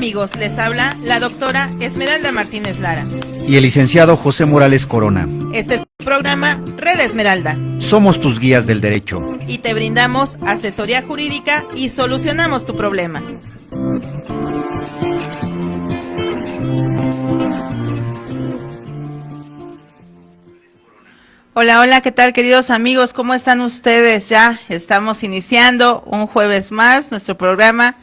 amigos? Les habla la doctora Esmeralda Martínez Lara y el licenciado José Morales Corona. Este es tu programa Red Esmeralda. Somos tus guías del derecho y te brindamos asesoría jurídica y solucionamos tu problema. Hola, hola, ¿qué tal, queridos amigos? ¿Cómo están ustedes? Ya estamos iniciando un jueves más nuestro programa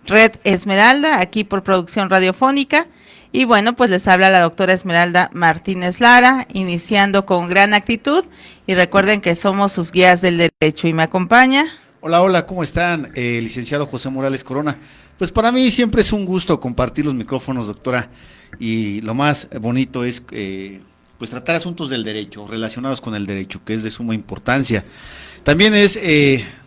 Red Esmeralda, aquí por Producción Radiofónica. Y bueno, pues les habla la doctora Esmeralda Martínez Lara, iniciando con gran actitud. Y recuerden que somos sus guías del derecho y me acompaña. Hola, hola, ¿cómo están? Licenciado José Morales Corona. Pues para mí siempre es un gusto compartir los micrófonos, doctora. Y lo más bonito es pues tratar asuntos del derecho, relacionados con el derecho, que es de suma importancia. También es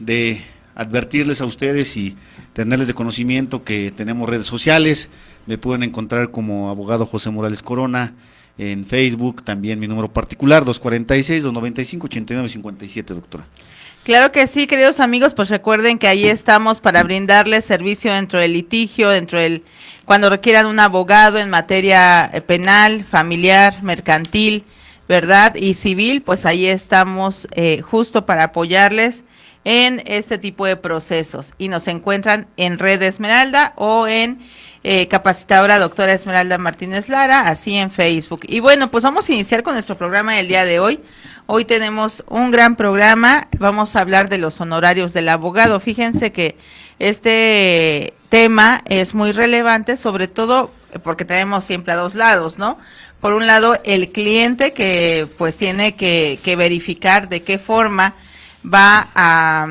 de advertirles a ustedes y tenerles de conocimiento que tenemos redes sociales. Me pueden encontrar como abogado José Morales Corona en Facebook, también mi número particular, 246-295-8957, doctora. Claro que sí, queridos amigos, pues recuerden que ahí estamos para brindarles servicio dentro del litigio, cuando requieran un abogado en materia penal, familiar, mercantil, ¿verdad? Y civil, pues ahí estamos justo para apoyarles en este tipo de procesos. Y nos encuentran en Red Esmeralda o en capacitadora doctora Esmeralda Martínez Lara, así en Facebook. Y bueno, pues vamos a iniciar con nuestro programa del día de hoy. Hoy tenemos un gran programa, vamos a hablar de los honorarios del abogado. Fíjense que este tema es muy relevante, sobre todo porque tenemos siempre a dos lados, ¿no? Por un lado, el cliente que pues tiene que verificar de qué forma va a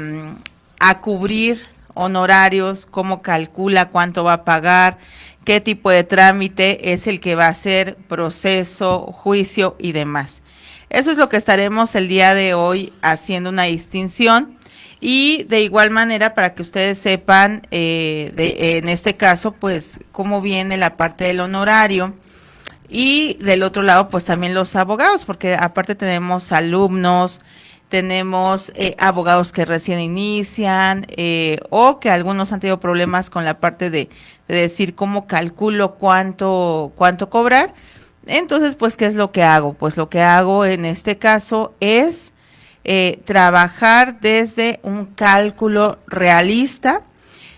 cubrir honorarios, cómo calcula cuánto va a pagar, qué tipo de trámite es el que va a hacer, proceso, juicio y demás. Eso es lo que estaremos el día de hoy haciendo una distinción y de igual manera para que ustedes sepan en este caso pues cómo viene la parte del honorario y del otro lado pues también los abogados, porque aparte tenemos alumnos, tenemos abogados que recién inician o que algunos han tenido problemas con la parte de decir cómo calculo cuánto cobrar. Entonces, pues, ¿qué es lo que hago? Pues lo que hago en este caso es trabajar desde un cálculo realista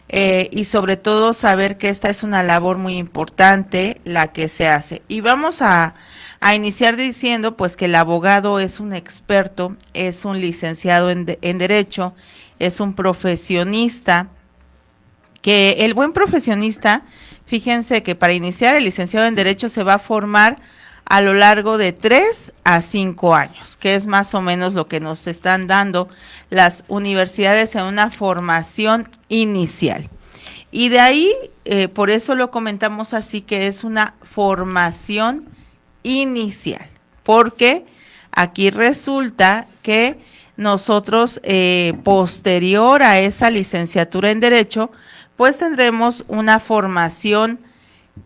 y sobre todo saber que esta es una labor muy importante la que se hace. Y vamos a iniciar diciendo pues que el abogado es un experto, es un licenciado en derecho, es un profesionista, que el buen profesionista, fíjense que para iniciar el licenciado en derecho se va a formar a lo largo de 3 a 5 años, que es más o menos lo que nos están dando las universidades en una formación inicial. Y de ahí, por eso lo comentamos así, que es una formación inicial, porque aquí resulta que nosotros posterior a esa licenciatura en Derecho, pues tendremos una formación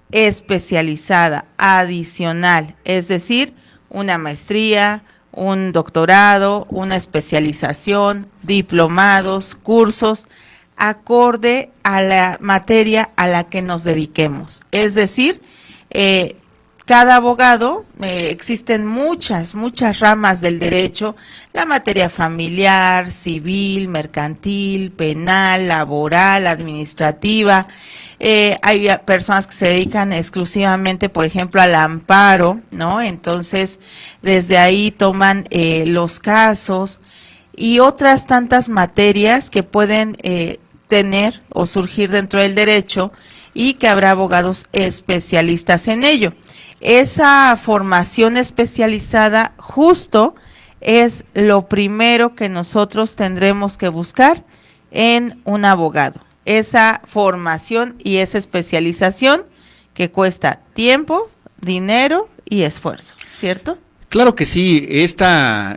especializada, adicional, es decir, una maestría, un doctorado, una especialización, diplomados, cursos, acorde a la materia a la que nos dediquemos. Es decir, cada abogado, existen muchas ramas del derecho, la materia familiar, civil, mercantil, penal, laboral, administrativa. Hay personas que se dedican exclusivamente, por ejemplo, al amparo, ¿no? Entonces, desde ahí toman los casos y otras tantas materias que pueden tener o surgir dentro del derecho y que habrá abogados especialistas en ello. Esa formación especializada justo es lo primero que nosotros tendremos que buscar en un abogado. Esa formación y esa especialización que cuesta tiempo, dinero y esfuerzo, ¿cierto? Claro que sí,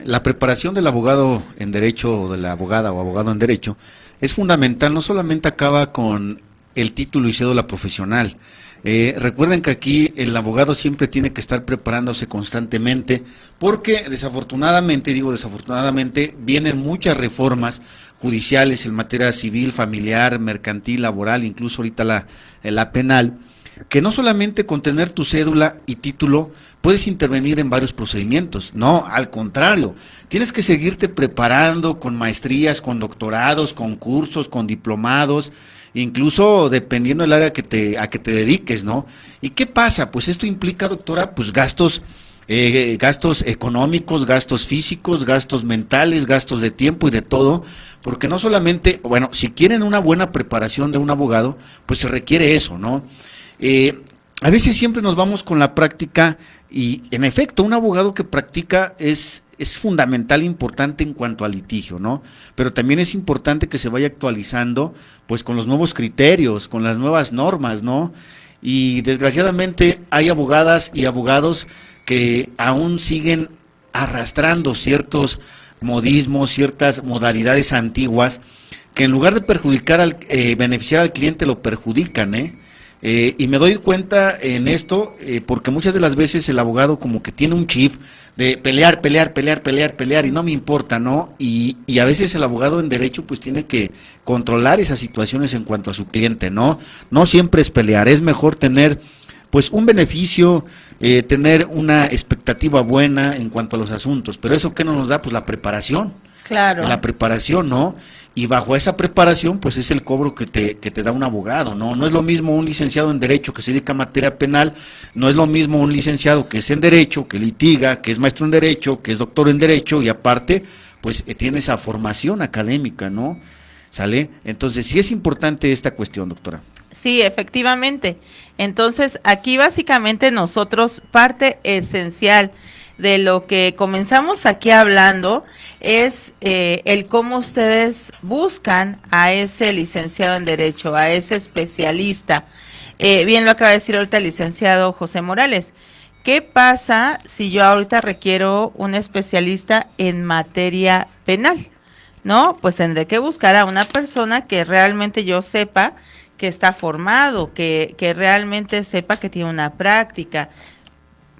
la preparación del abogado en derecho o de la abogada o abogado en derecho es fundamental, no solamente acaba con el título y cédula profesional, Recuerden que aquí el abogado siempre tiene que estar preparándose constantemente, porque desafortunadamente, vienen muchas reformas judiciales en materia civil, familiar, mercantil, laboral, incluso ahorita la penal, que no solamente con tener tu cédula y título puedes intervenir en varios procedimientos, no, al contrario, tienes que seguirte preparando con maestrías, con doctorados, con cursos, con diplomados, incluso dependiendo del área a que te dediques, ¿no? ¿Y qué pasa? Pues esto implica, doctora, pues gastos económicos, gastos físicos, gastos mentales, gastos de tiempo y de todo, porque no solamente, bueno, si quieren una buena preparación de un abogado, pues se requiere eso, ¿no? A veces siempre nos vamos con la práctica y, en efecto, un abogado que practica es fundamental, importante en cuanto al litigio, ¿no? Pero también es importante que se vaya actualizando, pues, con los nuevos criterios, con las nuevas normas, ¿no? Y desgraciadamente hay abogadas y abogados que aún siguen arrastrando ciertos modismos, ciertas modalidades antiguas, que en lugar de beneficiar al cliente, lo perjudican, y me doy cuenta en esto, porque muchas de las veces el abogado como que tiene un chip de pelear, y no me importa, ¿no? Y a veces el abogado en derecho pues tiene que controlar esas situaciones en cuanto a su cliente, ¿no? No siempre es pelear, es mejor tener pues un beneficio, tener una expectativa buena en cuanto a los asuntos, pero eso ¿qué no nos da? Pues la preparación. Claro. La preparación, ¿no? Y bajo esa preparación, pues es el cobro que te da un abogado, ¿no? No es lo mismo un licenciado en Derecho que se dedica a materia penal, no es lo mismo un licenciado que es en Derecho, que litiga, que es maestro en Derecho, que es doctor en Derecho y aparte, pues tiene esa formación académica, ¿no? ¿Sale? Entonces, sí es importante esta cuestión, doctora. Sí, efectivamente. Entonces, aquí básicamente nosotros, parte esencial de lo que comenzamos aquí hablando es el cómo ustedes buscan a ese licenciado en Derecho, a ese especialista. Bien lo acaba de decir ahorita el licenciado José Morales. ¿Qué pasa si yo ahorita requiero un especialista en materia penal? ¿No? Pues tendré que buscar a una persona que realmente yo sepa que está formado, que realmente sepa que tiene una práctica,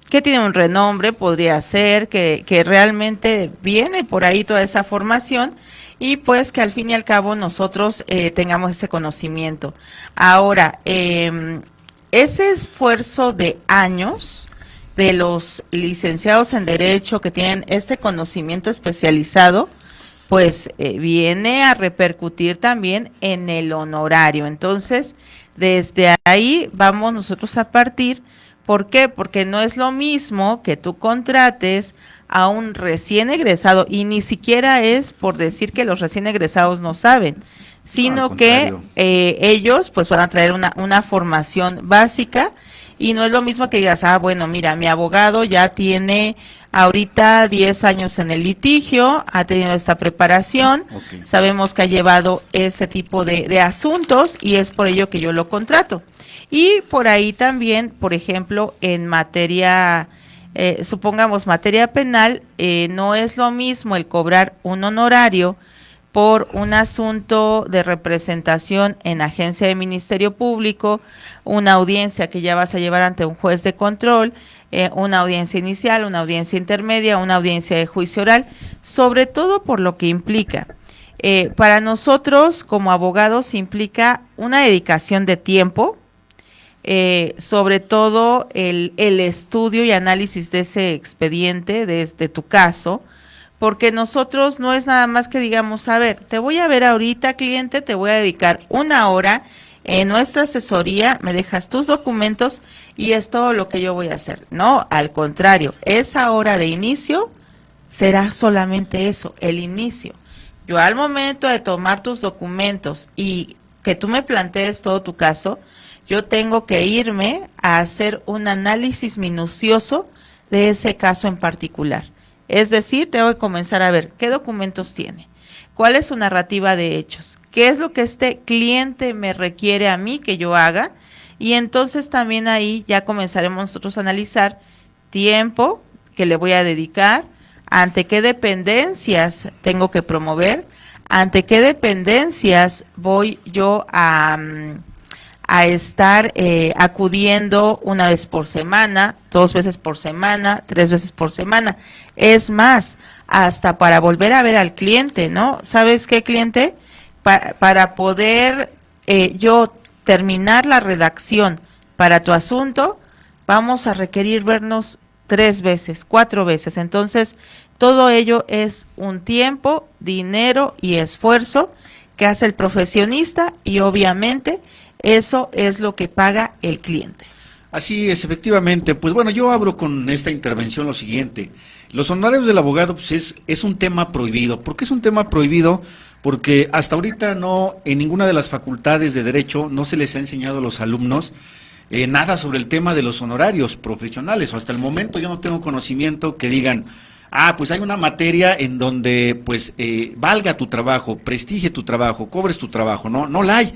que tiene un renombre, podría ser, que realmente viene por ahí toda esa formación y pues que al fin y al cabo nosotros tengamos ese conocimiento. Ahora, ese esfuerzo de años de los licenciados en Derecho que tienen este conocimiento especializado, pues viene a repercutir también en el honorario. Entonces, desde ahí vamos nosotros a partir. ¿Por qué? Porque no es lo mismo que tú contrates a un recién egresado, y ni siquiera es por decir que los recién egresados no saben, sino que ellos pues van a traer una formación básica, y no es lo mismo que digas, bueno, mira, mi abogado ya tiene ahorita 10 años en el litigio, ha tenido esta preparación, sabemos que ha llevado este tipo de asuntos y es por ello que yo lo contrato. Y por ahí también, por ejemplo, en materia, supongamos materia penal, no es lo mismo el cobrar un honorario por un asunto de representación en agencia de Ministerio Público, una audiencia que ya vas a llevar ante un juez de control, una audiencia inicial, una audiencia intermedia, una audiencia de juicio oral, sobre todo por lo que implica. Para nosotros como abogados implica una dedicación de tiempo, sobre todo el estudio y análisis de ese expediente, de tu caso, porque nosotros no es nada más que digamos, a ver, te voy a ver ahorita, cliente, te voy a dedicar 1 hora en nuestra asesoría, me dejas tus documentos y es todo lo que yo voy a hacer. No, al contrario, esa hora de inicio será solamente eso, el inicio. Yo al momento de tomar tus documentos y que tú me plantees todo tu caso, yo tengo que irme a hacer un análisis minucioso de ese caso en particular. Es decir, tengo que comenzar a ver qué documentos tiene, cuál es su narrativa de hechos, qué es lo que este cliente me requiere a mí que yo haga, y entonces también ahí ya comenzaremos nosotros a analizar tiempo que le voy a dedicar, ante qué dependencias tengo que promover, ante qué dependencias voy yo a a estar acudiendo una vez por semana, 2 veces por semana, 3 veces por semana. Es más, hasta para volver a ver al cliente, ¿no? ¿Sabes qué, cliente? Para poder yo terminar la redacción para tu asunto, vamos a requerir vernos 3 veces, 4 veces. Entonces, todo ello es un tiempo, dinero y esfuerzo que hace el profesionista y obviamente eso es lo que paga el cliente. Así es, efectivamente. Pues bueno, yo abro con esta intervención lo siguiente. Los honorarios del abogado pues es un tema prohibido. ¿Por qué es un tema prohibido? Porque hasta ahorita no, en ninguna de las facultades de Derecho no se les ha enseñado a los alumnos nada sobre el tema de los honorarios profesionales. O hasta el momento yo no tengo conocimiento que digan, pues hay una materia en donde pues valga tu trabajo, prestigie tu trabajo, cobres tu trabajo. No la hay.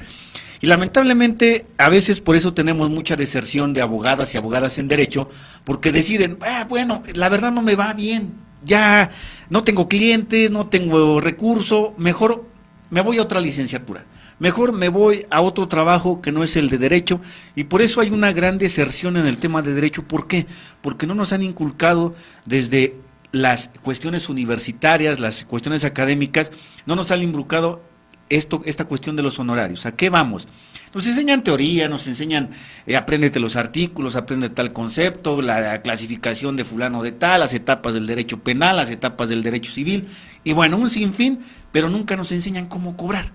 Y lamentablemente a veces por eso tenemos mucha deserción de abogadas y abogadas en derecho, porque deciden, bueno, la verdad no me va bien, ya no tengo clientes, no tengo recurso, mejor me voy a otra licenciatura, mejor me voy a otro trabajo que no es el de derecho, y por eso hay una gran deserción en el tema de derecho. ¿Por qué? Porque no nos han inculcado desde las cuestiones universitarias, las cuestiones académicas, no nos han inculcado esta cuestión de los honorarios. ¿A qué vamos? Nos enseñan teoría, nos enseñan, apréndete los artículos, aprende tal concepto, la clasificación de fulano de tal, las etapas del derecho penal, las etapas del derecho civil, y bueno, un sinfín, pero nunca nos enseñan cómo cobrar.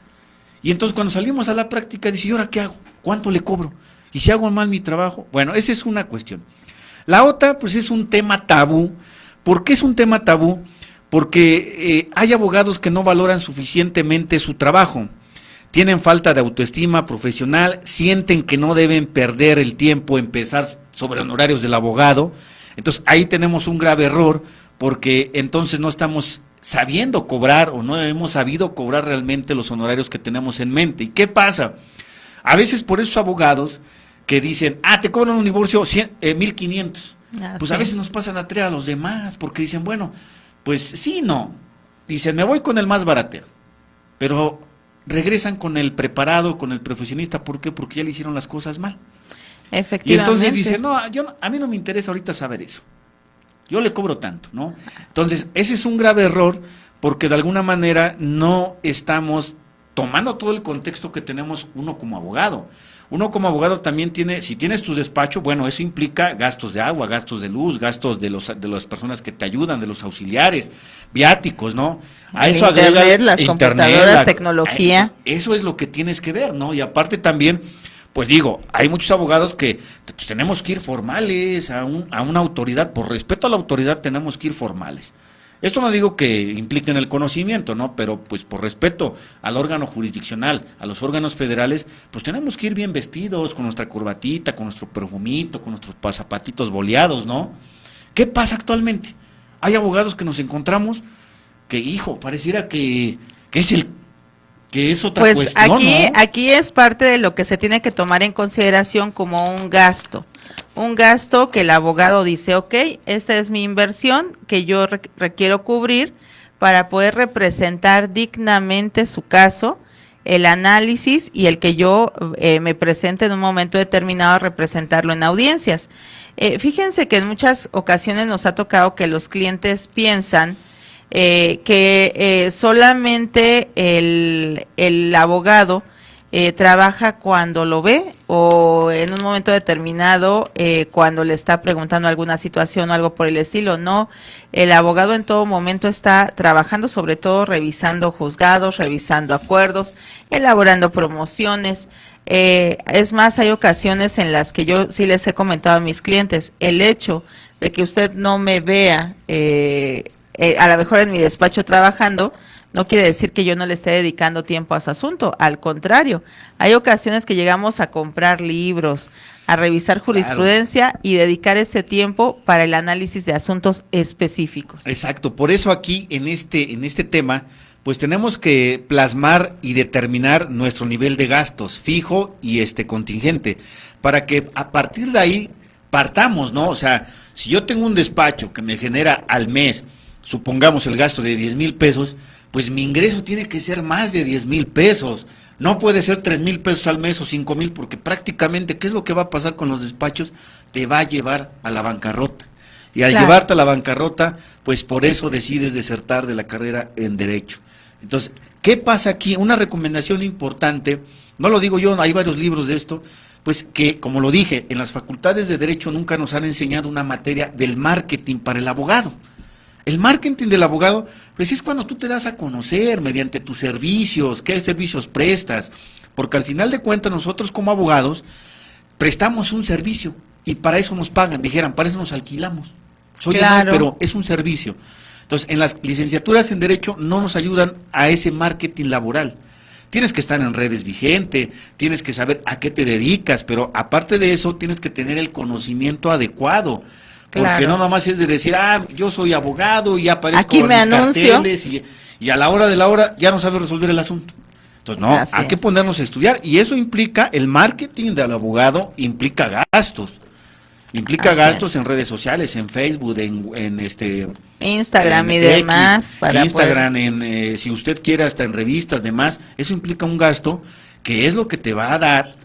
Y entonces cuando salimos a la práctica, dice, ¿y ahora qué hago? ¿Cuánto le cobro? ¿Y si hago mal mi trabajo? Bueno, esa es una cuestión. La otra, pues es un tema tabú. ¿Por qué es un tema tabú? Porque hay abogados que no valoran suficientemente su trabajo, tienen falta de autoestima profesional, sienten que no deben perder el tiempo en pensar sobre honorarios del abogado. Entonces ahí tenemos un grave error, porque entonces no estamos sabiendo cobrar o no hemos sabido cobrar realmente los honorarios que tenemos en mente. ¿Y qué pasa? A veces por esos abogados que dicen, te cobran un divorcio 1,500, pues a veces nos pasan a traer a los demás, porque dicen, bueno, pues sí, no. Dicen, me voy con el más baratero. Pero regresan con el preparado, con el profesionista. ¿Por qué? Porque ya le hicieron las cosas mal. Efectivamente. Y entonces dicen, a mí no me interesa ahorita saber eso. Yo le cobro tanto, ¿no? Entonces, ese es un grave error, porque de alguna manera no estamos tomando todo el contexto que tenemos uno como abogado. Uno como abogado también tiene, si tienes tu despacho, bueno, eso implica gastos de agua, gastos de luz, gastos de las personas que te ayudan, de los auxiliares, viáticos, ¿no? A eso agrega las computadoras, tecnología. Eso es lo que tienes que ver, ¿no? Y aparte también, pues digo, hay muchos abogados que pues, tenemos que ir formales a una autoridad, por respeto a la autoridad tenemos que ir formales. Esto no digo que implique en el conocimiento, ¿no? Pero pues por respeto al órgano jurisdiccional, a los órganos federales, pues tenemos que ir bien vestidos, con nuestra corbatita, con nuestro perfumito, con nuestros zapatitos boleados, ¿no? ¿Qué pasa actualmente? Hay abogados que nos encontramos que, pareciera que es otra cuestión, aquí, ¿no? Aquí es parte de lo que se tiene que tomar en consideración como un gasto. Un gasto que el abogado dice, ok, esta es mi inversión que yo requiero cubrir para poder representar dignamente su caso, el análisis y el que yo me presente en un momento determinado a representarlo en audiencias. Fíjense que en muchas ocasiones nos ha tocado que los clientes piensan que solamente el abogado trabaja cuando lo ve o en un momento determinado cuando le está preguntando alguna situación o algo por el estilo. No, el abogado en todo momento está trabajando, sobre todo revisando juzgados, revisando acuerdos, elaborando promociones. Es más, hay ocasiones en las que yo sí les he comentado a mis clientes, el hecho de que usted no me vea a lo mejor en mi despacho trabajando, no quiere decir que yo no le esté dedicando tiempo a su asunto, al contrario, hay ocasiones que llegamos a comprar libros, a revisar jurisprudencia, claro, y dedicar ese tiempo para el análisis de asuntos específicos. Exacto, por eso aquí en este tema, pues tenemos que plasmar y determinar nuestro nivel de gastos fijo y contingente, para que a partir de ahí partamos, ¿no? O sea, si yo tengo un despacho que me genera al mes, supongamos el gasto de 10,000 pesos, pues mi ingreso tiene que ser más de 10,000 pesos No puede ser 3,000 pesos al mes o 5,000, porque prácticamente, ¿qué es lo que va a pasar con los despachos? Te va a llevar a la bancarrota. Y al Claro. llevarte a la bancarrota, pues por eso decides desertar de la carrera en Derecho. Entonces, ¿qué pasa aquí? Una recomendación importante, no lo digo yo, hay varios libros de esto, pues que, como lo dije, en las facultades de Derecho nunca nos han enseñado una materia del marketing para el abogado. El marketing del abogado, pues es cuando tú te das a conocer mediante tus servicios, qué servicios prestas, porque al final de cuentas nosotros como abogados prestamos un servicio y para eso nos pagan, dijeran, para eso nos alquilamos. Oye, Claro. no, pero es un servicio. Entonces, en las licenciaturas en Derecho no nos ayudan a ese marketing laboral. Tienes que estar en redes vigente, tienes que saber a qué te dedicas, pero aparte de eso tienes que tener el conocimiento adecuado. Porque Claro. no nomás es de decir, yo soy abogado y ya aparezco Aquí en me mis anuncio. carteles y a la hora de la hora ya no sabes resolver el asunto. Entonces, no, Así hay que es. ponernos a estudiar y eso implica, el marketing del abogado implica gastos. Implica Así gastos es. en redes sociales, en Facebook, Instagram en y demás. X, Para Instagram, si usted quiere hasta en revistas, demás. Eso implica un gasto que es lo que te va a dar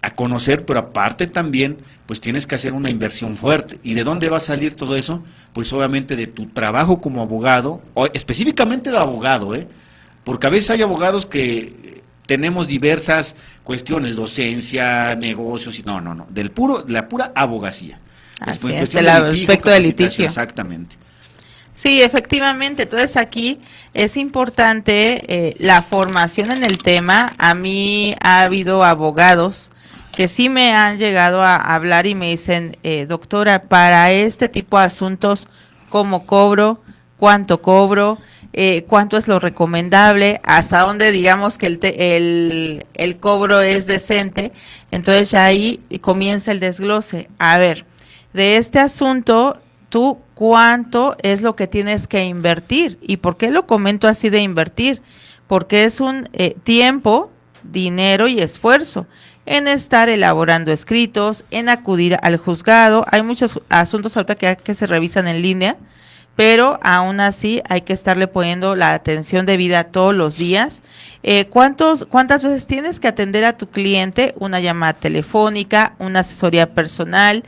a conocer, pero aparte también, pues tienes que hacer una inversión fuerte. ¿Y de dónde va a salir todo eso? Pues obviamente de tu trabajo como abogado, o específicamente de abogado, porque a veces hay abogados que tenemos diversas cuestiones, docencia, negocios, y no, la pura abogacía. Así En es, cuestión del de litigio, aspecto de capacitación, litigio. exactamente. Sí, efectivamente. Entonces aquí es importante la formación en el tema. A mí ha habido abogados que sí me han llegado a hablar y me dicen, doctora, para este tipo de asuntos, ¿cómo cobro? ¿Cuánto cobro? ¿Cuánto es lo recomendable? ¿Hasta dónde digamos que el cobro es decente? Entonces ya ahí comienza el desglose. A ver, de este asunto, tú cuánto es lo que tienes que invertir. ¿Y por qué lo comento así de invertir? Porque es un tiempo, dinero y esfuerzo en estar elaborando escritos, en acudir al juzgado. Hay muchos asuntos ahorita que se revisan en línea, pero aún así hay que estarle poniendo la atención debida todos los días. ¿Cuántas veces tienes que atender a tu cliente? Una llamada telefónica, una asesoría personal,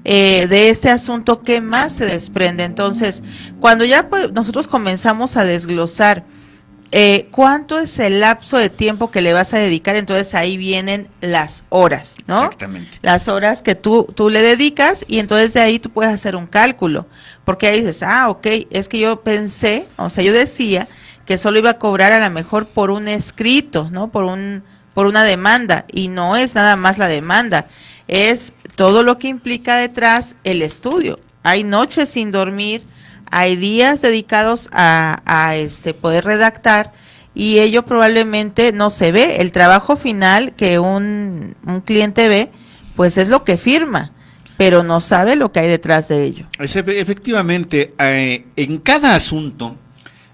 de este asunto, ¿qué más se desprende? Entonces, cuando ya pues, nosotros comenzamos a desglosar cuánto es el lapso de tiempo que le vas a dedicar, entonces ahí vienen las horas, ¿no? Exactamente. Las horas que tú le dedicas y entonces de ahí tú puedes hacer un cálculo, porque ahí dices, ok, es que yo pensé, o sea, yo decía que solo iba a cobrar a lo mejor por un escrito, ¿no? Por una demanda, y no es nada más la demanda, es todo lo que implica detrás el estudio. Hay noches sin dormir, hay días dedicados a poder redactar, y ello probablemente no se ve. El trabajo final que un cliente ve, pues es lo que firma, pero no sabe lo que hay detrás de ello. Efectivamente, en cada asunto,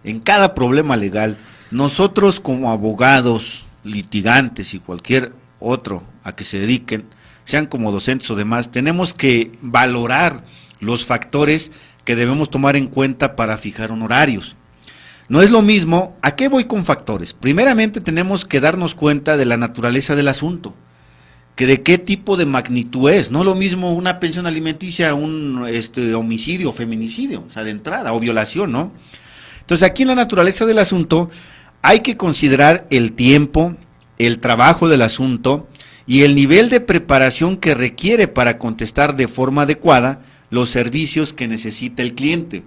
en cada problema legal, nosotros como abogados, litigantes y cualquier otro a que se dediquen, sean como docentes o demás, tenemos que valorar los factores que debemos tomar en cuenta para fijar honorarios. No es lo mismo, ¿a qué voy con factores? Primeramente tenemos que darnos cuenta de la naturaleza del asunto, que de qué tipo de magnitud es. No es lo mismo una pensión alimenticia, un homicidio o feminicidio, o sea, de entrada, o violación, ¿no? Entonces aquí en la naturaleza del asunto hay que considerar el tiempo, el trabajo del asunto y el nivel de preparación que requiere para contestar de forma adecuada los servicios que necesita el cliente.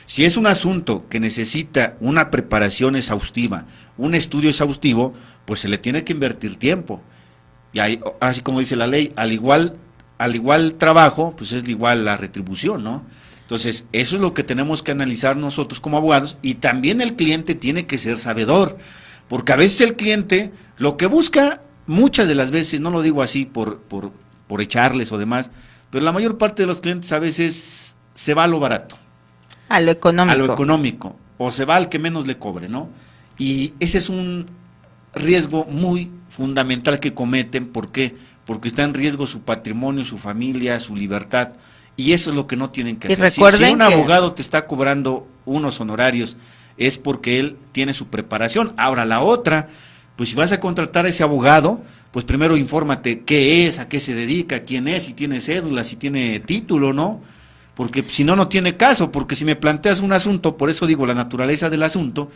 Si es un asunto que necesita una preparación exhaustiva, un estudio exhaustivo, pues se le tiene que invertir tiempo. Y ahí, así como dice la ley, al igual trabajo, pues es igual la retribución, ¿no? Entonces, eso es lo que tenemos que analizar nosotros como abogados, y también el cliente tiene que ser sabedor, porque a veces el cliente lo que busca, muchas de las veces, no lo digo así por echarles o demás, pero la mayor parte de los clientes a veces se va a lo barato. A lo económico. A lo económico, o se va al que menos le cobre, ¿no? Y ese es un riesgo muy fundamental que cometen. ¿Por qué? Porque está en riesgo su patrimonio, su familia, su libertad, y eso es lo que no tienen que hacer. Si un abogado te está cobrando unos honorarios, es porque él tiene su preparación. Ahora, la otra, Pues si vas a contratar a ese abogado, pues primero infórmate qué es, a qué se dedica, quién es, si tiene cédula, si tiene título, ¿no? Porque si no, no tiene caso, porque si me planteas un asunto, por eso digo la naturaleza del asunto,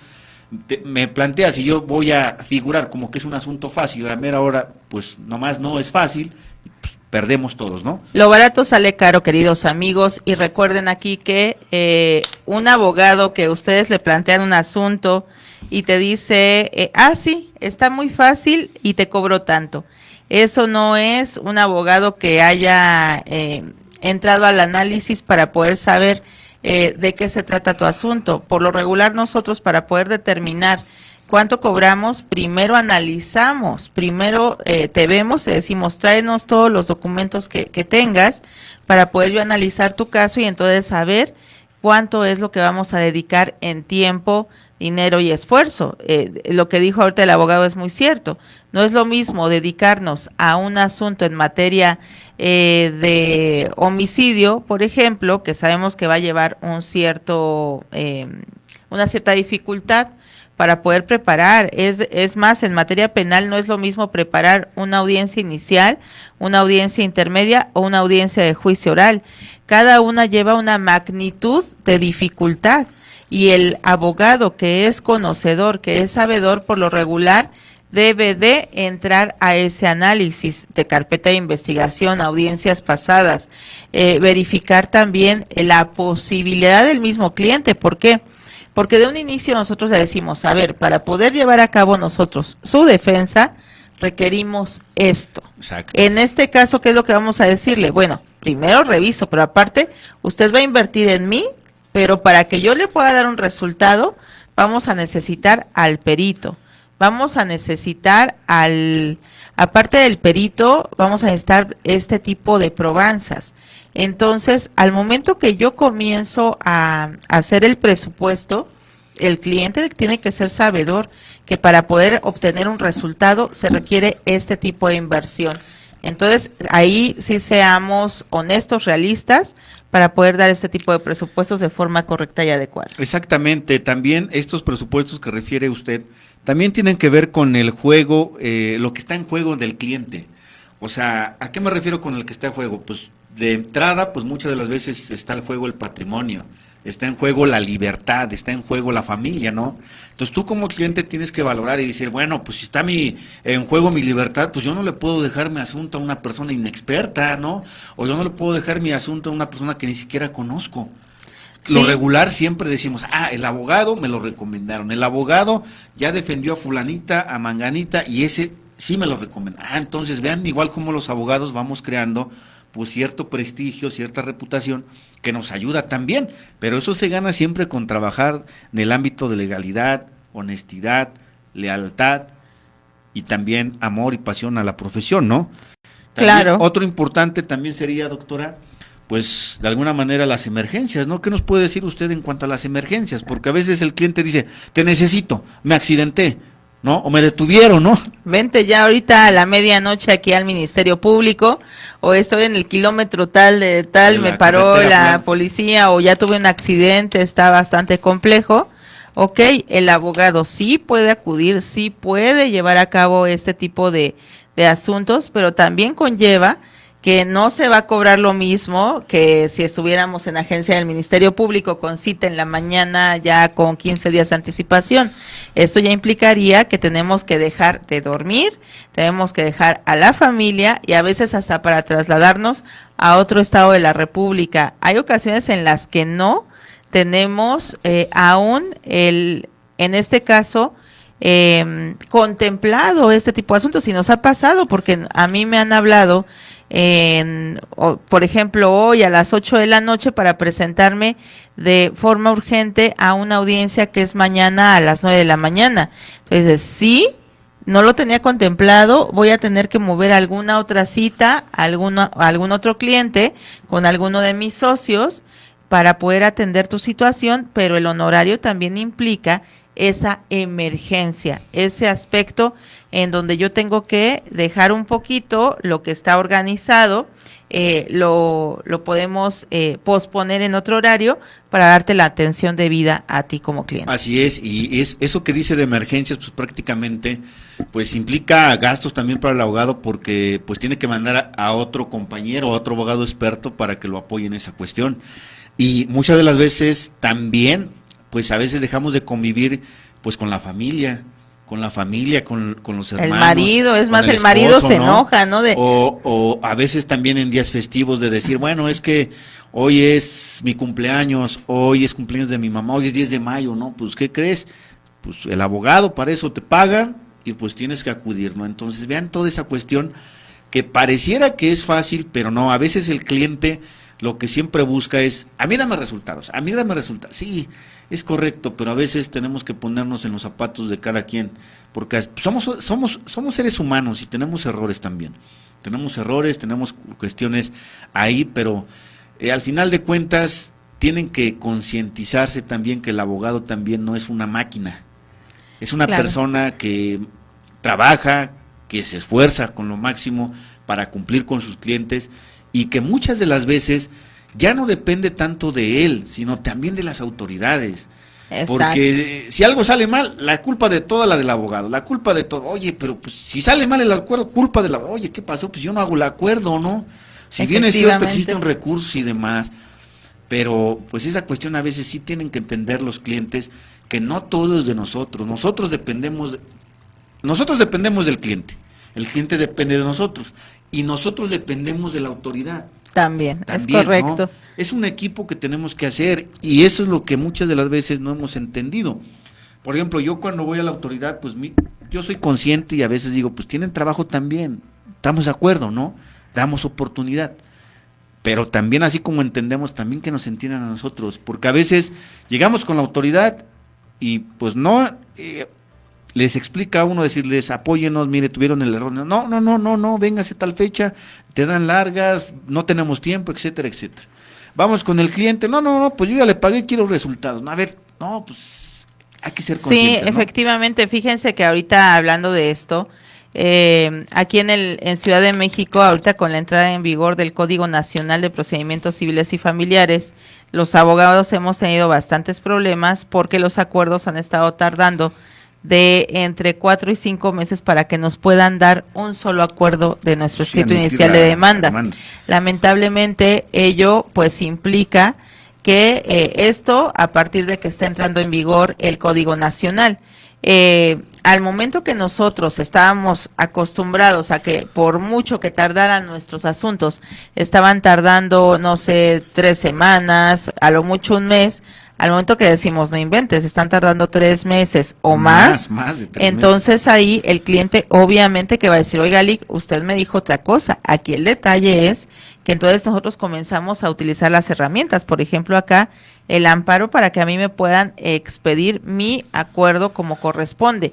me planteas y yo voy a figurar como que es un asunto fácil, a la mera hora, pues nomás no es fácil, pues, perdemos todos, ¿no? Lo barato sale caro, queridos amigos, y recuerden aquí que un abogado que ustedes le plantean un asunto y te dice, sí, está muy fácil y te cobro tanto. Eso no es un abogado que haya entrado al análisis para poder saber de qué se trata tu asunto. Por lo regular nosotros, para poder determinar cuánto cobramos, primero analizamos, primero te vemos, te decimos tráenos todos los documentos que tengas para poder yo analizar tu caso y entonces saber cuánto es lo que vamos a dedicar en tiempo, dinero y esfuerzo. Lo que dijo ahorita el abogado es muy cierto. No es lo mismo dedicarnos a un asunto en materia de homicidio, por ejemplo, que sabemos que va a llevar una cierta dificultad para poder preparar. Es más, en materia penal no es lo mismo preparar una audiencia inicial, una audiencia intermedia o una audiencia de juicio oral. Cada una lleva una magnitud de dificultad y el abogado que es conocedor, que es sabedor, por lo regular debe de entrar a ese análisis de carpeta de investigación, audiencias pasadas, verificar también la posibilidad del mismo cliente. ¿Por qué? Porque de un inicio nosotros le decimos, a ver, para poder llevar a cabo nosotros su defensa, requerimos esto. Exacto. En este caso, ¿qué es lo que vamos a decirle? Bueno, primero reviso, pero aparte, usted va a invertir en mí, pero para que yo le pueda dar un resultado, vamos a necesitar al perito. Vamos a necesitar aparte del perito, vamos a necesitar este tipo de probanzas. Entonces, al momento que yo comienzo a hacer el presupuesto, el cliente tiene que ser sabedor que para poder obtener un resultado se requiere este tipo de inversión. Entonces, ahí sí seamos honestos, realistas, para poder dar este tipo de presupuestos de forma correcta y adecuada. Exactamente, también estos presupuestos que refiere usted, también tienen que ver con el juego, lo que está en juego del cliente. O sea, ¿a qué me refiero con el que está en juego? Pues de entrada, pues muchas de las veces está en juego el patrimonio, está en juego la libertad, está en juego la familia, ¿no? Entonces tú como cliente tienes que valorar y decir, bueno, pues si está en juego mi libertad, pues yo no le puedo dejar mi asunto a una persona inexperta, ¿no? O yo no le puedo dejar mi asunto a una persona que ni siquiera conozco. Sí. Lo regular siempre decimos, el abogado me lo recomendaron, el abogado ya defendió a fulanita, a manganita, y ese sí me lo recomendó. Entonces vean igual como los abogados vamos creando pues cierto prestigio, cierta reputación que nos ayuda también, pero eso se gana siempre con trabajar en el ámbito de legalidad, honestidad, lealtad y también amor y pasión a la profesión, ¿no? También, claro. Otro importante también sería, doctora, pues de alguna manera las emergencias, ¿no? ¿Qué nos puede decir usted en cuanto a las emergencias? Porque a veces el cliente dice, te necesito, me accidenté, ¿no? O me detuvieron, ¿no? Vente ya ahorita a la medianoche aquí al Ministerio Público, o estoy en el kilómetro tal de tal, me paró la policía, o ya tuve un accidente, está bastante complejo. Ok, el abogado sí puede acudir, sí puede llevar a cabo este tipo de asuntos, pero también conlleva que no se va a cobrar lo mismo que si estuviéramos en agencia del Ministerio Público con cita en la mañana ya con 15 días de anticipación. Esto ya implicaría que tenemos que dejar de dormir, tenemos que dejar a la familia y a veces hasta para trasladarnos a otro estado de la República. Hay ocasiones en las que no tenemos aún en este caso, contemplado este tipo de asuntos, y nos ha pasado porque a mí me han hablado por ejemplo, hoy a las 8 de la noche para presentarme de forma urgente a una audiencia que es mañana a las 9 de la mañana. Entonces, sí, no lo tenía contemplado, voy a tener que mover alguna otra cita, algún otro cliente con alguno de mis socios para poder atender tu situación, pero el honorario también implica esa emergencia, ese aspecto en donde yo tengo que dejar un poquito lo que está organizado, lo podemos posponer en otro horario para darte la atención debida a ti como cliente. Así es, y es eso que dice de emergencias, pues prácticamente pues implica gastos también para el abogado porque pues tiene que mandar a otro compañero, a otro abogado experto para que lo apoye en esa cuestión. Y muchas de las veces también, pues a veces dejamos de convivir pues con la familia, con los hermanos. El marido, es más, el esposo, marido se ¿no? enoja, ¿no? O a veces también en días festivos de decir, bueno, es que hoy es mi cumpleaños, hoy es cumpleaños de mi mamá, hoy es 10 de mayo, ¿no? Pues, ¿qué crees? Pues el abogado para eso te pagan y pues tienes que acudir, ¿no? Entonces vean toda esa cuestión que pareciera que es fácil, pero no, a veces el cliente lo que siempre busca es, a mí dame resultados, sí, es correcto, pero a veces tenemos que ponernos en los zapatos de cada quien, porque somos seres humanos y tenemos errores también, tenemos cuestiones ahí, pero al final de cuentas tienen que concientizarse también que el abogado también no es una máquina, es una persona que trabaja, que se esfuerza con lo máximo para cumplir con sus clientes y que muchas de las veces ya no depende tanto de él, sino también de las autoridades. Exacto. Porque si algo sale mal, la culpa de toda la del abogado, la culpa de todo. Oye, pero pues si sale mal el acuerdo, culpa de la... Oye, ¿qué pasó? Pues yo no hago el acuerdo, ¿no? Si bien es cierto, existen recursos y demás, pero pues esa cuestión a veces sí tienen que entender los clientes que no todo es de nosotros. Nosotros dependemos del cliente, el cliente depende de nosotros y nosotros dependemos de la autoridad. También, es correcto. ¿No? Es un equipo que tenemos que hacer y eso es lo que muchas de las veces no hemos entendido. Por ejemplo, yo cuando voy a la autoridad, pues yo soy consciente y a veces digo, pues tienen trabajo también, estamos de acuerdo, ¿no? Damos oportunidad. Pero también así como entendemos, también que nos entiendan a nosotros, porque a veces llegamos con la autoridad y pues no... les explica a uno, decirles, apóyenos, mire, tuvieron el error. No, véngase tal fecha, te dan largas, no tenemos tiempo, etcétera, etcétera. Vamos con el cliente, no, pues yo ya le pagué, quiero resultados. No, a ver, no, pues hay que ser conscientes, sí, efectivamente, fíjense que ahorita hablando de esto, aquí en Ciudad de México, ahorita con la entrada en vigor del Código Nacional de Procedimientos Civiles y Familiares, los abogados hemos tenido bastantes problemas porque los acuerdos han estado tardando de entre 4 y 5 meses para que nos puedan dar un solo acuerdo de nuestro escrito inicial de demanda. Lamentablemente ello pues implica que esto a partir de que está entrando en vigor el Código Nacional. Al momento que nosotros estábamos acostumbrados a que por mucho que tardaran nuestros asuntos, estaban tardando, no sé, 3 semanas, a lo mucho un mes. Al momento que decimos, no inventes, están tardando 3 meses o más de 3 entonces meses. Ahí el cliente obviamente que va a decir, oiga, Lic, usted me dijo otra cosa. Aquí el detalle es que entonces nosotros comenzamos a utilizar las herramientas, por ejemplo acá, el amparo para que a mí me puedan expedir mi acuerdo como corresponde.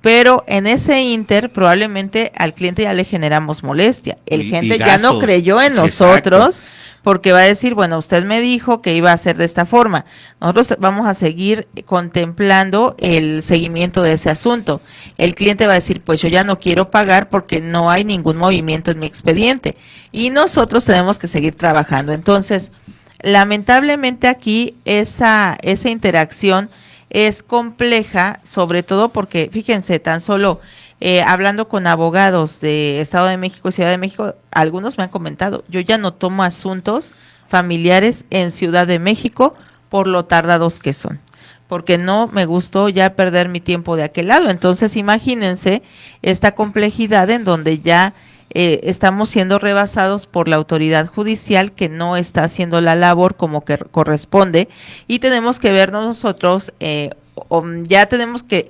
Pero en ese inter probablemente al cliente ya le generamos molestia. El cliente ya no creyó en nosotros. Exacto. Porque va a decir, bueno, usted me dijo que iba a hacer de esta forma. Nosotros vamos a seguir contemplando el seguimiento de ese asunto. El cliente va a decir, pues yo ya no quiero pagar porque no hay ningún movimiento en mi expediente. Y nosotros tenemos que seguir trabajando. Entonces, lamentablemente aquí esa interacción es compleja, sobre todo porque, fíjense, tan solo... hablando con abogados de Estado de México y Ciudad de México, algunos me han comentado, yo ya no tomo asuntos familiares en Ciudad de México por lo tardados que son, porque no me gustó ya perder mi tiempo de aquel lado. Entonces imagínense esta complejidad en donde ya estamos siendo rebasados por la autoridad judicial que no está haciendo la labor como que corresponde y tenemos que vernos nosotros, ya tenemos que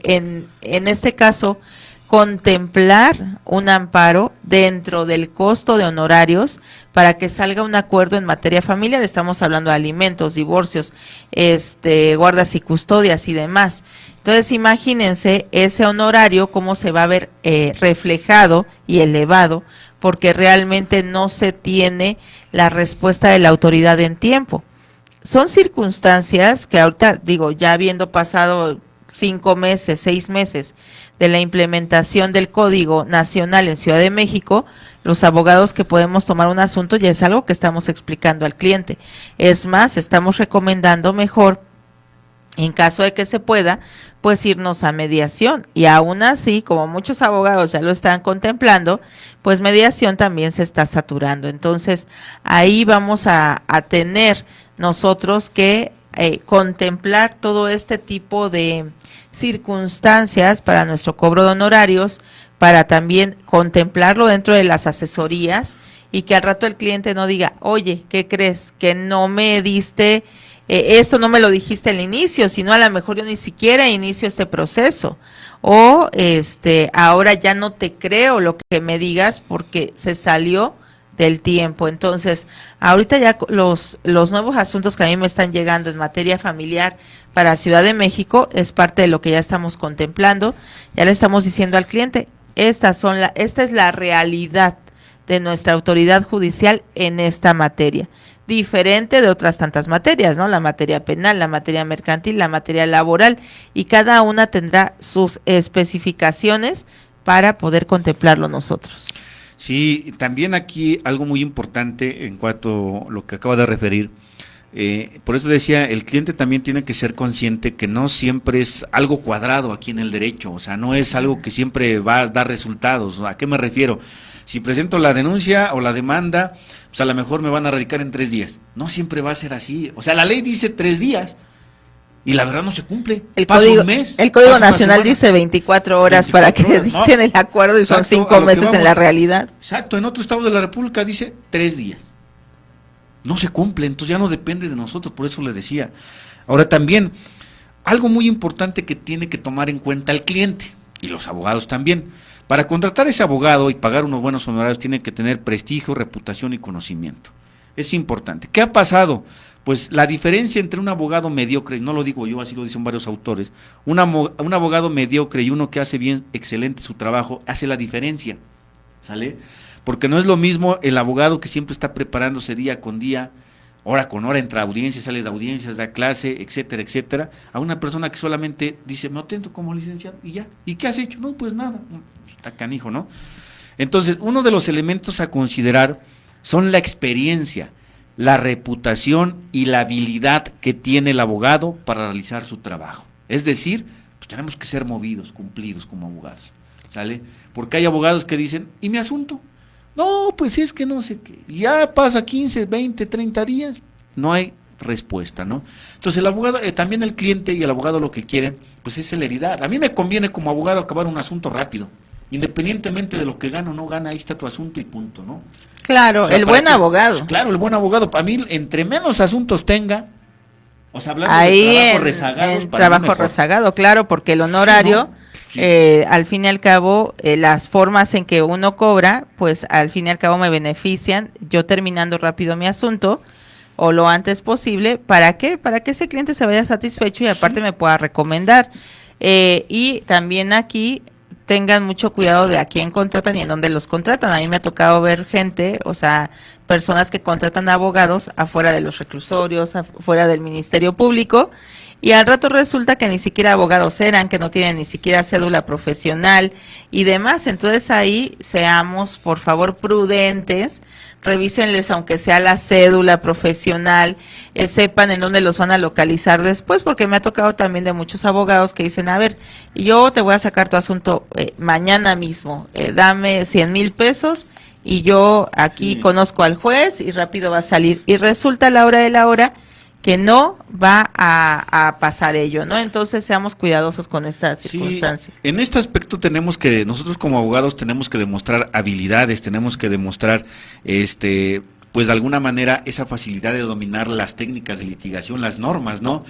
en este caso contemplar un amparo dentro del costo de honorarios para que salga un acuerdo en materia familiar. Estamos hablando de alimentos, divorcios, guardas y custodias y demás. Entonces imagínense ese honorario cómo se va a ver reflejado y elevado porque realmente no se tiene la respuesta de la autoridad en tiempo. Son circunstancias que ahorita digo, ya habiendo pasado 5 meses, 6 meses de la implementación del Código Nacional en Ciudad de México, los abogados que podemos tomar un asunto ya es algo que estamos explicando al cliente. Es más, estamos recomendando mejor En caso de que se pueda, pues irnos a mediación. Y aún así, como muchos abogados ya lo están contemplando, pues mediación también se está saturando. Entonces, ahí vamos a tener nosotros que contemplar todo este tipo de circunstancias para nuestro cobro de honorarios, para también contemplarlo dentro de las asesorías y que al rato el cliente no diga, oye, ¿qué crees? Que no me diste esto, no me lo dijiste al inicio, sino a lo mejor yo ni siquiera inicio este proceso. O ahora ya no te creo lo que me digas porque se salió del tiempo. Entonces, ahorita ya los nuevos asuntos que a mí me están llegando en materia familiar para Ciudad de México es parte de lo que ya estamos contemplando. Ya le estamos diciendo al cliente, esta es la realidad de nuestra autoridad judicial en esta materia, diferente de otras tantas materias, ¿no? La materia penal, la materia mercantil, la materia laboral, y cada una tendrá sus especificaciones para poder contemplarlo nosotros. Sí, también aquí algo muy importante en cuanto a lo que acaba de referir. Por eso decía, el cliente también tiene que ser consciente que no siempre es algo cuadrado aquí en el derecho, o sea, no es algo que siempre va a dar resultados. ¿A qué me refiero? Si presento la denuncia o la demanda, pues a lo mejor me van a radicar en 3 días. No siempre va a ser así. O sea, la ley dice 3 días y la verdad no se cumple. Pasa un mes. El Código Nacional dice 24 horas 24 para que dicten el acuerdo y exacto, son 5 meses en la realidad. Exacto, en otro estado de la República dice 3 días. No se cumple, entonces ya no depende de nosotros, por eso le decía. Ahora también, algo muy importante que tiene que tomar en cuenta el cliente y los abogados también. Para contratar a ese abogado y pagar unos buenos honorarios tiene que tener prestigio, reputación y conocimiento. Es importante. ¿Qué ha pasado? Pues la diferencia entre un abogado mediocre, y no lo digo yo, así lo dicen varios autores, un abogado mediocre y uno que hace bien, excelente su trabajo, hace la diferencia, ¿sale? Porque no es lo mismo el abogado que siempre está preparándose día con día, hora con hora, entra a audiencias, sale de audiencias, da clase, etcétera, etcétera, a una persona que solamente dice, me atento como licenciado y ya. ¿Y qué has hecho? No, pues nada. Está canijo, ¿no? Entonces, uno de los elementos a considerar son la experiencia, la reputación y la habilidad que tiene el abogado para realizar su trabajo. Es decir, pues tenemos que ser movidos, cumplidos como abogados, ¿sale? Porque hay abogados que dicen, ¿y mi asunto? No, pues es que no sé qué, ya pasa 15, 20, 30 días, no hay respuesta, ¿no? Entonces el abogado, también el cliente y el abogado lo que quieren, pues es celeridad. A mí me conviene como abogado acabar un asunto rápido, independientemente de lo que gana o no gana, ahí está tu asunto y punto, ¿no? Claro, o sea, el buen abogado. Pues, claro, el buen abogado, para mí, entre menos asuntos tenga, o sea, hablando ahí de trabajos rezagados, para trabajo rezagado, claro, porque el honorario... Sí, ¿no? Sí. Al fin y al cabo, las formas en que uno cobra, pues al fin y al cabo me benefician, yo terminando rápido mi asunto, o lo antes posible, ¿para qué? Para que ese cliente se vaya satisfecho y aparte me pueda recomendar. Y también aquí tengan mucho cuidado de a quién contratan y en dónde los contratan. A mí me ha tocado ver gente, o sea, personas que contratan a abogados afuera de los reclusorios, afuera del Ministerio Público, y al rato resulta que ni siquiera abogados eran, que no tienen ni siquiera cédula profesional y demás. Entonces ahí seamos, por favor, prudentes, revísenles aunque sea la cédula profesional, sepan en dónde los van a localizar después, porque me ha tocado también de muchos abogados que dicen, a ver, yo te voy a sacar tu asunto mañana mismo, dame 100,000 pesos y yo aquí conozco al juez y rápido va a salir. Y resulta a la hora de la hora que no va a pasar ello, ¿no? Entonces seamos cuidadosos con esta circunstancia. En este aspecto nosotros como abogados tenemos que demostrar habilidades, tenemos que demostrar, pues de alguna manera esa facilidad de dominar las técnicas de litigación, las normas, ¿no?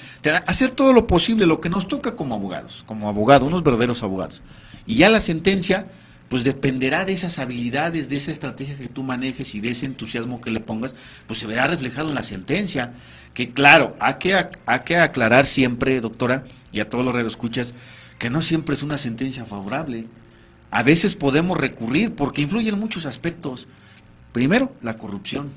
Hacer todo lo posible, lo que nos toca como abogados, unos verdaderos abogados. Y ya la sentencia, pues dependerá de esas habilidades, de esa estrategia que tú manejes y de ese entusiasmo que le pongas, pues se verá reflejado en la sentencia. Que claro, hay que aclarar siempre, doctora, y a todos los radioescuchas, que no siempre es una sentencia favorable. A veces podemos recurrir porque influyen muchos aspectos. Primero, la corrupción,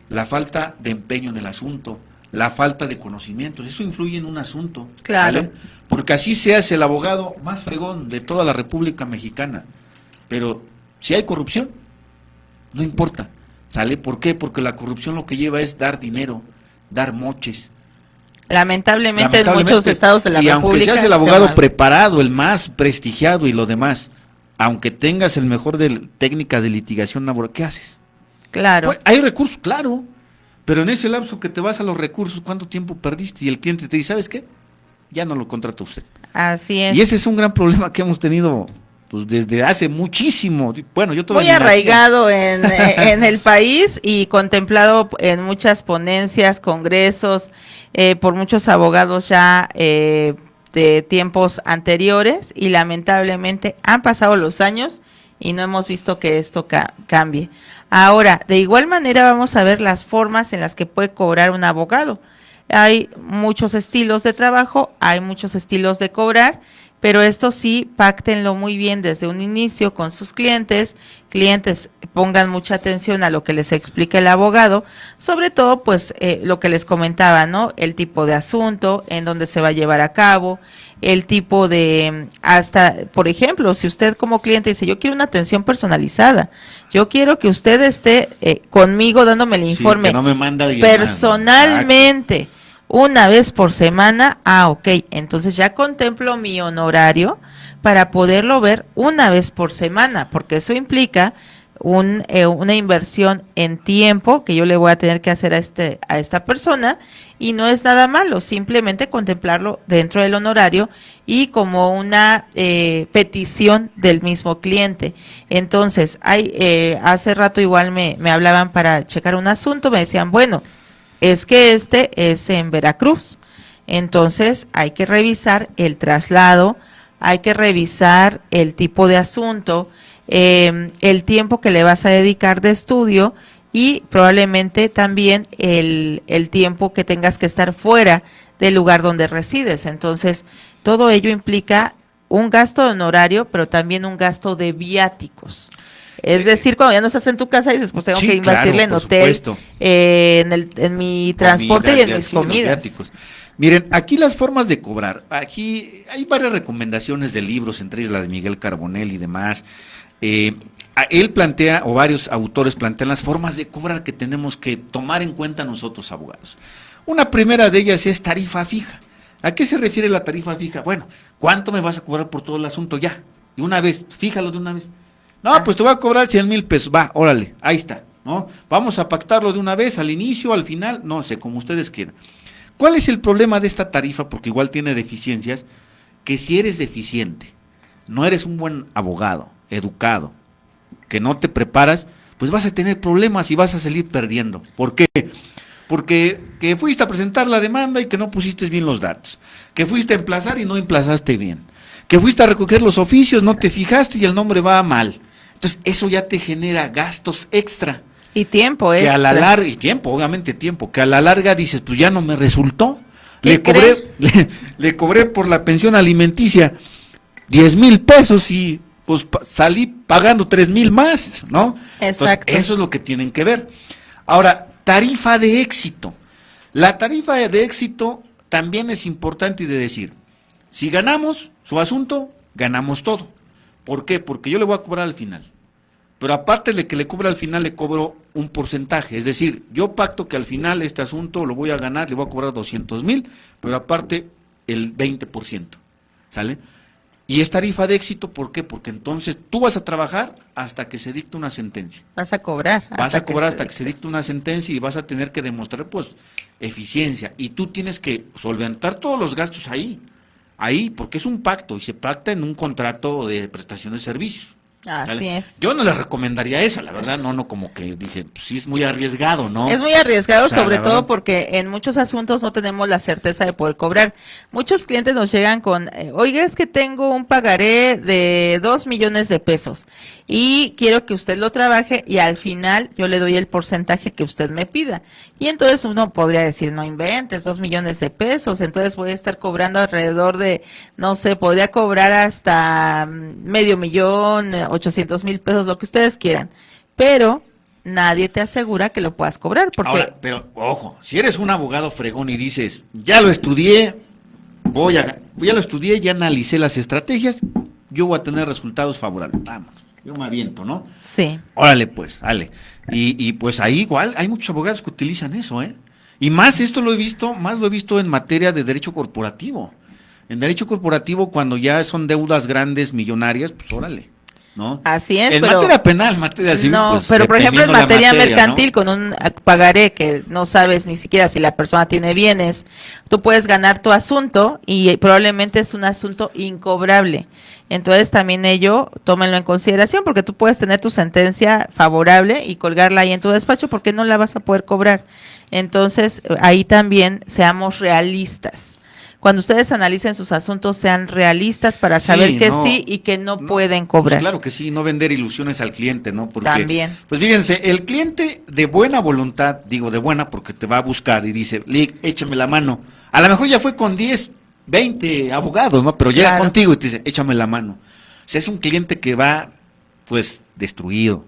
la falta de empeño en el asunto, la falta de conocimientos, eso influye en un asunto. Claro. ¿Vale? Porque así se hace el abogado más fregón de toda la República Mexicana. Pero si hay corrupción, no importa, ¿sale? ¿Por qué? Porque la corrupción lo que lleva es dar dinero, dar moches. Lamentablemente en muchos estados de la República. Y aunque seas el abogado preparado, el más prestigiado y lo demás, aunque tengas el mejor de técnica de litigación laboral, ¿qué haces? Claro. Pues, hay recursos, claro, pero en ese lapso que te vas a los recursos, ¿cuánto tiempo perdiste? Y el cliente te dice, ¿sabes qué? Ya no lo contrata usted. Así es. Y ese es un gran problema que hemos tenido pues desde hace muchísimo. Bueno, yo muy arraigado en el país y contemplado en muchas ponencias, congresos, por muchos abogados ya de tiempos anteriores, y lamentablemente han pasado los años y no hemos visto que esto cambie. Ahora, de igual manera vamos a ver las formas en las que puede cobrar un abogado. Hay muchos estilos de trabajo, hay muchos estilos de cobrar, pero esto sí, páctenlo muy bien desde un inicio con sus clientes. Clientes, pongan mucha atención a lo que les explica el abogado, sobre todo pues lo que les comentaba, ¿no? El tipo de asunto, en dónde se va a llevar a cabo, el tipo de, hasta, por ejemplo, si usted como cliente dice, yo quiero una atención personalizada, yo quiero que usted esté conmigo dándome el informe que no me manda personalmente. Una vez por semana, ok, entonces ya contemplo mi honorario para poderlo ver una vez por semana, porque eso implica una inversión en tiempo que yo le voy a tener que hacer a esta persona, y no es nada malo, simplemente contemplarlo dentro del honorario y como una petición del mismo cliente. Entonces, hace rato igual me hablaban para checar un asunto, me decían, bueno, es que este es en Veracruz, entonces hay que revisar el traslado, hay que revisar el tipo de asunto, el tiempo que le vas a dedicar de estudio y probablemente también el tiempo que tengas que estar fuera del lugar donde resides. Entonces, todo ello implica un gasto de honorario, pero también un gasto de viáticos. Es decir, cuando ya no estás en tu casa dices, pues tengo que invertirle en hotel, en mi transporte y en mis comidas. Miren, aquí las formas de cobrar, aquí hay varias recomendaciones de libros, entre ellas la de Miguel Carbonell y demás. Él plantea, o varios autores plantean las formas de cobrar que tenemos que tomar en cuenta nosotros abogados. Una primera de ellas es tarifa fija. ¿A qué se refiere la tarifa fija? Bueno, ¿cuánto me vas a cobrar por todo el asunto? Ya, de una vez, fíjalo de una vez. No, pues te voy a cobrar 100,000 pesos, va, órale, ahí está, ¿no? Vamos a pactarlo de una vez, al inicio, al final, no sé, como ustedes quieran. ¿Cuál es el problema de esta tarifa? Porque igual tiene deficiencias, que si eres deficiente, no eres un buen abogado, educado, que no te preparas, pues vas a tener problemas y vas a salir perdiendo. ¿Por qué? Porque que fuiste a presentar la demanda y que no pusiste bien los datos, que fuiste a emplazar y no emplazaste bien, que fuiste a recoger los oficios, no te fijaste y el nombre va mal. Entonces, eso ya te genera gastos extra. Y tiempo, que a la larga, y tiempo, obviamente tiempo, que a la larga dices, pues ya no me resultó. Le cobré por la pensión alimenticia 10,000 pesos y pues salí pagando 3,000 más, ¿no? Exacto. Entonces, eso es lo que tienen que ver. Ahora, tarifa de éxito. La tarifa de éxito también es importante de decir, si ganamos su asunto, ganamos todo. ¿Por qué? Porque yo le voy a cobrar al final. Pero aparte de que le cobra al final, le cobro un porcentaje. Es decir, yo pacto que al final este asunto lo voy a ganar, le voy a cobrar 200,000, pero aparte el 20%. ¿Sale? Y es tarifa de éxito, ¿por qué? Porque entonces tú vas a trabajar hasta que se dicte una sentencia. Vas a cobrar. Vas a cobrar hasta que se dicte una sentencia y vas a tener que demostrar, pues, eficiencia. Y tú tienes que solventar todos los gastos ahí, porque es un pacto y se pacta en un contrato de prestación de servicios. Así es. Yo no les recomendaría esa, la verdad, no como que dije, pues sí es muy arriesgado, ¿no? Es muy arriesgado, o sea, sobre todo porque en muchos asuntos no tenemos la certeza de poder cobrar. Muchos clientes nos llegan con, oiga, es que tengo un pagaré de 2 millones de pesos y quiero que usted lo trabaje y al final yo le doy el porcentaje que usted me pida. Y entonces uno podría decir, no inventes, 2 millones de pesos, entonces voy a estar cobrando alrededor de, no sé, podría cobrar hasta $500,000, 800,000 pesos, lo que ustedes quieran. Pero nadie te asegura que lo puedas cobrar. Porque... Ahora, pero ojo, si eres un abogado fregón y dices, ya lo estudié, ya lo estudié, ya analicé las estrategias, yo voy a tener resultados favorables. Vamos, yo me aviento, ¿no? Sí. Órale pues, dale. Y pues ahí igual hay muchos abogados que utilizan eso, ¿eh? Y más más lo he visto en materia de derecho corporativo. En derecho corporativo, cuando ya son deudas grandes, millonarias, pues órale, ¿no? Así es, En pero materia penal, materia civil, no, pues pero por ejemplo en dependiendo la materia materia, mercantil ¿no? con un pagaré que no sabes ni siquiera si la persona tiene bienes, tú puedes ganar tu asunto y probablemente es un asunto incobrable. Entonces también ello tómenlo en consideración porque tú puedes tener tu sentencia favorable y colgarla ahí en tu despacho porque no la vas a poder cobrar. Entonces ahí también seamos realistas. Cuando ustedes analicen sus asuntos, sean realistas para saber Sí, que no, sí y que no no, pueden pues cobrar. claro que sí, no vender ilusiones al cliente, ¿no? Porque, También. pues fíjense, el cliente de buena voluntad, digo de buena porque te va a buscar y dice, Lick, échame la mano. A lo mejor ya fue con 10, 20 abogados, ¿no? Pero llega Claro. contigo y te dice, échame la mano. O sea, es un cliente que va, pues, destruido,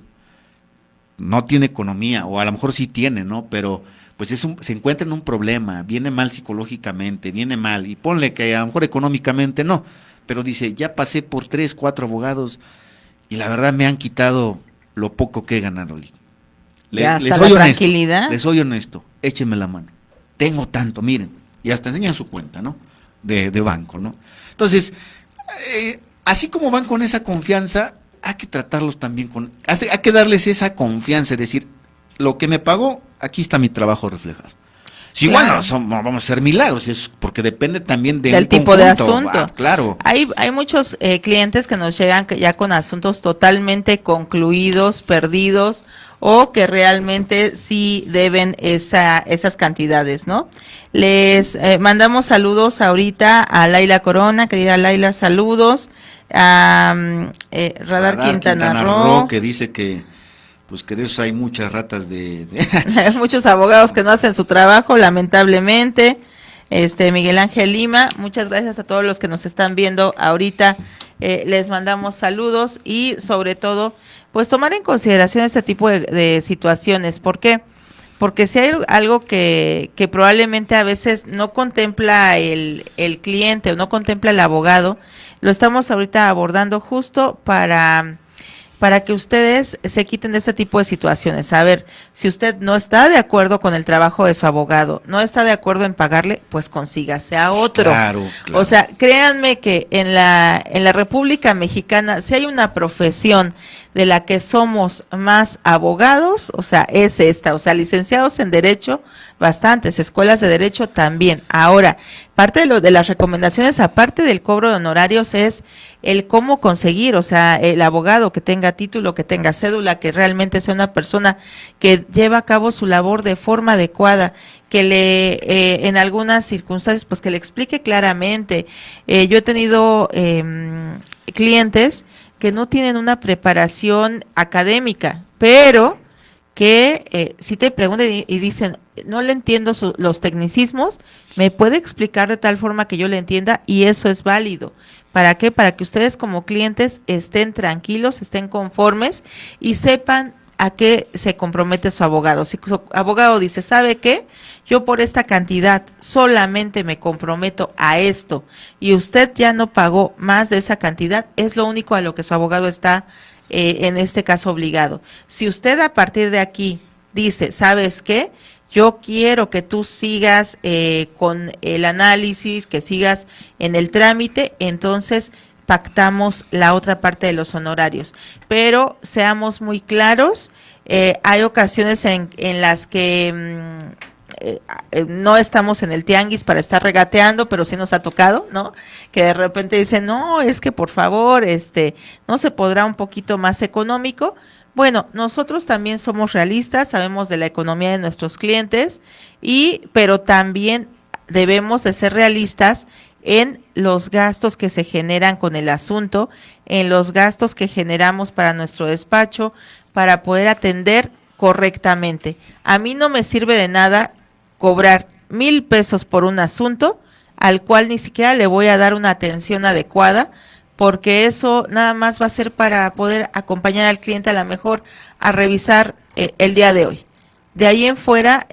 no tiene economía, o a lo mejor sí tiene, ¿no? Pero pues se encuentra en un problema, viene mal psicológicamente, viene mal, y ponle que a lo mejor económicamente no, pero dice, ya pasé por 3, 4 abogados, y la verdad me han quitado lo poco que he ganado. Ya Les hasta la soy honesto, tranquilidad. les soy honesto, échenme la mano. Tengo tanto, miren, y hasta enseñan su cuenta, ¿no? De banco, ¿no? Entonces, así como van con esa confianza, hay que tratarlos también hay que darles esa confianza, es decir, lo que me pagó, aquí está mi trabajo reflejado. Sí, Claro. bueno, vamos a hacer milagros, porque depende también de un Del tipo de conjunto. asunto. Claro. Hay muchos clientes que nos llegan ya con asuntos totalmente concluidos, perdidos, o que realmente sí deben esas cantidades, ¿no? Les mandamos saludos ahorita a Laila Corona, querida Laila, saludos. A Radar Quintana Roo. Que dice que, pues que de esos hay muchas ratas Muchos abogados que no hacen su trabajo, lamentablemente. Miguel Ángel Lima, muchas gracias a todos los que nos están viendo ahorita. Les mandamos saludos y sobre todo, pues tomar en consideración este tipo de situaciones. ¿Por qué? Porque si hay algo que probablemente a veces no contempla el cliente o no contempla el abogado, lo estamos ahorita abordando justo para que ustedes se quiten de este tipo de situaciones. A ver, si usted no está de acuerdo con el trabajo de su abogado, no está de acuerdo en pagarle, pues consígase a otro. Claro, claro. O sea, créanme que en la República Mexicana, si hay una profesión de la que somos más abogados, o sea, es esta, o sea, licenciados en Derecho, bastantes, escuelas de Derecho también. Ahora, parte de las recomendaciones, aparte del cobro de honorarios, es el cómo conseguir, o sea, el abogado que tenga título, que tenga cédula, que realmente sea una persona que lleva a cabo su labor de forma adecuada, que en algunas circunstancias, pues que le explique claramente. Yo he tenido clientes que no tienen una preparación académica, pero que si te preguntan y dicen, no le entiendo los tecnicismos, me puede explicar de tal forma que yo le entienda y eso es válido. ¿Para qué? Para que ustedes como clientes estén tranquilos, estén conformes y sepan a qué se compromete su abogado. Si su abogado dice, ¿sabe qué? Yo por esta cantidad solamente me comprometo a esto y usted ya no pagó más de esa cantidad, es lo único a lo que su abogado está en este caso obligado. Si usted a partir de aquí dice, ¿sabes qué? Yo quiero que tú sigas con el análisis, que sigas en el trámite, entonces pactamos la otra parte de los honorarios. Pero seamos muy claros, hay ocasiones en las que no estamos en el tianguis para estar regateando, pero sí nos ha tocado, ¿no? Que de repente dicen, no, es que por favor, no se podrá un poquito más económico. Bueno, nosotros también somos realistas, sabemos de la economía de nuestros clientes, pero también debemos de ser realistas en los gastos que se generan con el asunto, en los gastos que generamos para nuestro despacho, para poder atender correctamente. A mí no me sirve de nada cobrar 1,000 pesos por un asunto al cual ni siquiera le voy a dar una atención adecuada, porque eso nada más va a ser para poder acompañar al cliente a lo mejor a revisar el día de hoy. De ahí en fuera,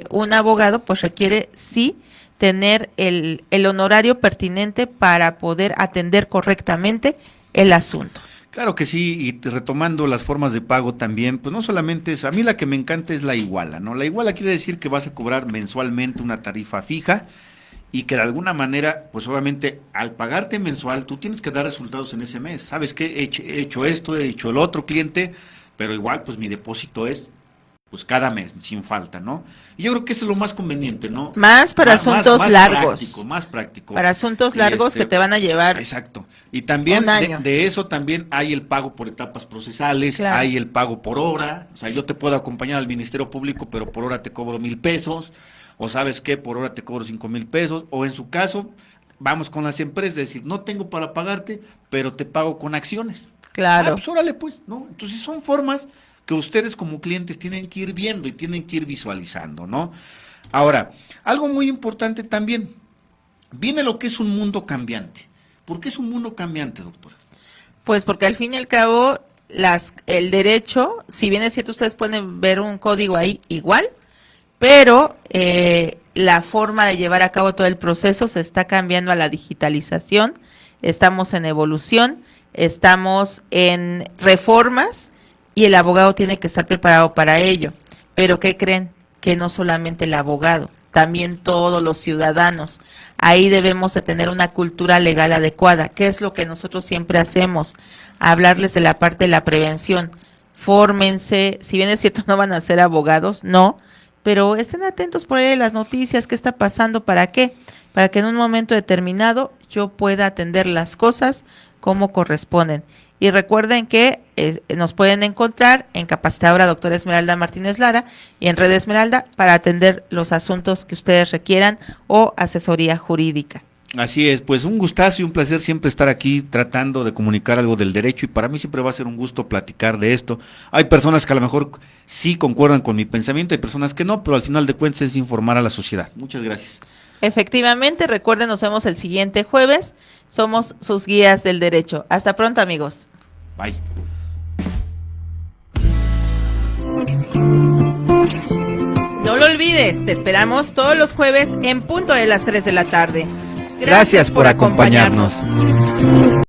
un abogado pues requiere sí tener el honorario pertinente para poder atender correctamente el asunto. Claro que sí, y retomando las formas de pago también, pues no solamente eso, a mí la que me encanta es la iguala, ¿no? La iguala quiere decir que vas a cobrar mensualmente una tarifa fija y que de alguna manera, pues obviamente al pagarte mensual, tú tienes que dar resultados en ese mes. ¿Sabes qué? He hecho esto, he hecho el otro cliente, pero igual pues mi depósito es pues cada mes, sin falta, ¿no? Y yo creo que eso es lo más conveniente, ¿no? Más para asuntos largos. Más práctico. Para asuntos largos que te van a llevar. Exacto. Y también de eso también hay el pago por etapas procesales, claro. Hay el pago por hora. O sea, yo te puedo acompañar al Ministerio Público, pero por hora te cobro 1,000 pesos. O ¿sabes qué? Por hora te cobro 5,000 pesos. O en su caso, vamos con las empresas, es decir, no tengo para pagarte, pero te pago con acciones. Claro. Pues órale pues, ¿no? Entonces son formas que ustedes como clientes tienen que ir viendo y tienen que ir visualizando, ¿no? Ahora, algo muy importante también, viene lo que es un mundo cambiante. ¿Por qué es un mundo cambiante, doctora? Pues porque al fin y al cabo, el derecho, si bien es cierto, ustedes pueden ver un código ahí igual, pero la forma de llevar a cabo todo el proceso se está cambiando a la digitalización, estamos en evolución, estamos en reformas, y el abogado tiene que estar preparado para ello. Pero ¿qué creen? Que no solamente el abogado, también todos los ciudadanos. Ahí debemos de tener una cultura legal adecuada. ¿Qué es lo que nosotros siempre hacemos? Hablarles de la parte de la prevención. Fórmense, si bien es cierto no van a ser abogados, no, pero estén atentos por ahí de las noticias, qué está pasando, ¿para qué? Para que en un momento determinado yo pueda atender las cosas como corresponden. Y recuerden que nos pueden encontrar en Capacitadora Doctora Esmeralda Martínez Lara y en Red Esmeralda para atender los asuntos que ustedes requieran o asesoría jurídica. Así es, pues un gustazo y un placer siempre estar aquí tratando de comunicar algo del derecho y para mí siempre va a ser un gusto platicar de esto. Hay personas que a lo mejor sí concuerdan con mi pensamiento, hay personas que no, pero al final de cuentas es informar a la sociedad. Muchas gracias. Efectivamente, recuerden, nos vemos el siguiente jueves. Somos sus guías del derecho. Hasta pronto, amigos. Bye. No lo olvides, te esperamos todos los jueves en punto de las 3 de la tarde. Gracias por acompañarnos.